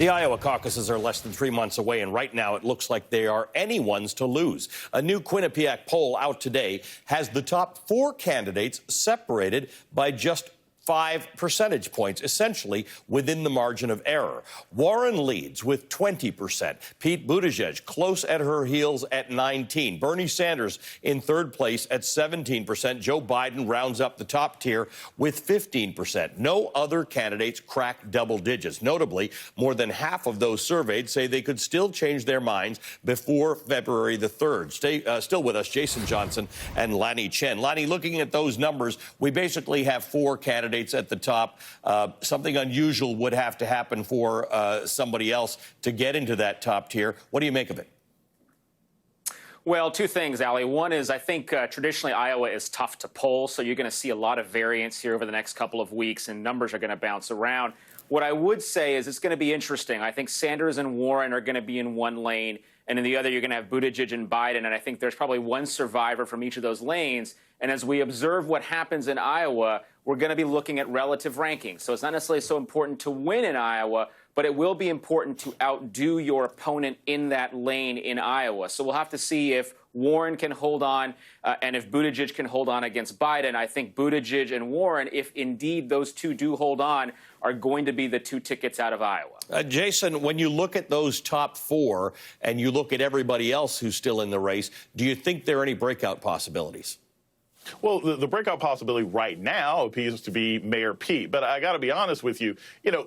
The Iowa caucuses are less than 3 months away, and right now it looks like they are anyone's to lose. A new Quinnipiac poll out today has the top 4 candidates separated by just 5 percentage points, essentially within the margin of error. Warren leads with 20%. Pete Buttigieg close at her heels at 19%. Bernie Sanders in third place at 17%. Joe Biden rounds up the top tier with 15%. No other candidates crack double digits. Notably, more than half of those surveyed say they could still change their minds before February the 3rd. Still with us, Jason Johnson and Lanhee Chen. Lanhee, looking at those numbers, we basically have 4 candidates at the top. Something unusual would have to happen for somebody else to get into that top tier. What do you make of it? Well, 2 things, Ali. One is I think traditionally Iowa is tough to poll, so you're going to see a lot of variance here over the next couple of weeks, and numbers are going to bounce around. What I would say is it's going to be interesting. I think Sanders and Warren are going to be in one lane, and in the other you're going to have Buttigieg and Biden, and I think there's probably one survivor from each of those lanes. And as we observe what happens in Iowa, we're going to be looking at relative rankings. So it's not necessarily so important to win in Iowa, but it will be important to outdo your opponent in that lane in Iowa. So we'll have to see if Warren can hold on and if Buttigieg can hold on against Biden. I think Buttigieg and Warren, if indeed those 2 do hold on, are going to be the 2 tickets out of Iowa. Jason, when you look at those top 4 and you look at everybody else who's still in the race, do you think there are any breakout possibilities? Well, the breakout possibility right now appears to be Mayor Pete. But I got to be honest with you,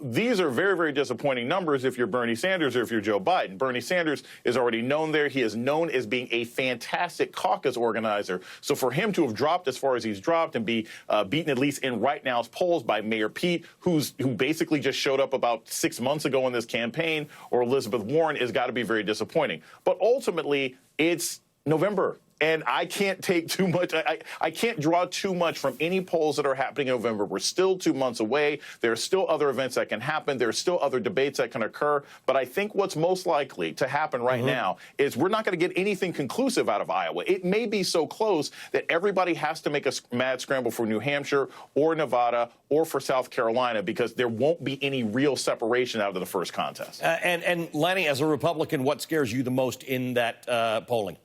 these are very, very disappointing numbers if you're Bernie Sanders or if you're Joe Biden. Bernie Sanders is already known there. He is known as being a fantastic caucus organizer. So for him to have dropped as far as he's dropped and be beaten at least in right now's polls by Mayor Pete, who basically just showed up about 6 months ago in this campaign, or Elizabeth Warren, has got to be very disappointing. But ultimately, it's November. And I can't take too much. I can't draw too much from any polls that are happening in November. We're still 2 months away. There are still other events that can happen. There are still other debates that can occur. But I think what's most likely to happen right now is we're not going to get anything conclusive out of Iowa. It may be so close that everybody has to make a mad scramble for New Hampshire or Nevada or for South Carolina, because there won't be any real separation out of the first contest. And Lanhee, as a Republican, what scares you the most in that polling?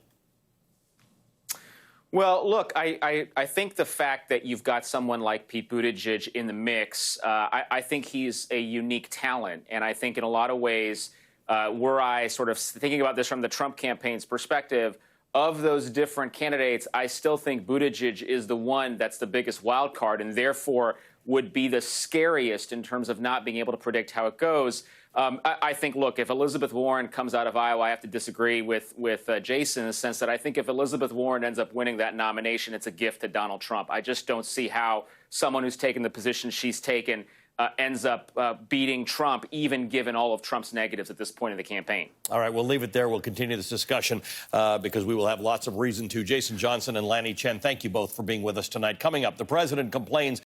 Well, look, I think the fact that you've got someone like Pete Buttigieg in the mix, I think he's a unique talent. And I think in a lot of ways, were I sort of thinking about this from the Trump campaign's perspective, of those different candidates, I still think Buttigieg is the one that's the biggest wild card and therefore would be the scariest in terms of not being able to predict how it goes. I think, look, if Elizabeth Warren comes out of Iowa, I have to disagree with Jason in the sense that I think if Elizabeth Warren ends up winning that nomination, it's a gift to Donald Trump. I just don't see how someone who's taken the position she's taken ends up beating Trump, even given all of Trump's negatives at this point in the campaign. All right, we'll leave it there. We'll continue this discussion because we will have lots of reason to. Jason Johnson and Lanhee Chen, thank you both for being with us tonight. Coming up, the president complains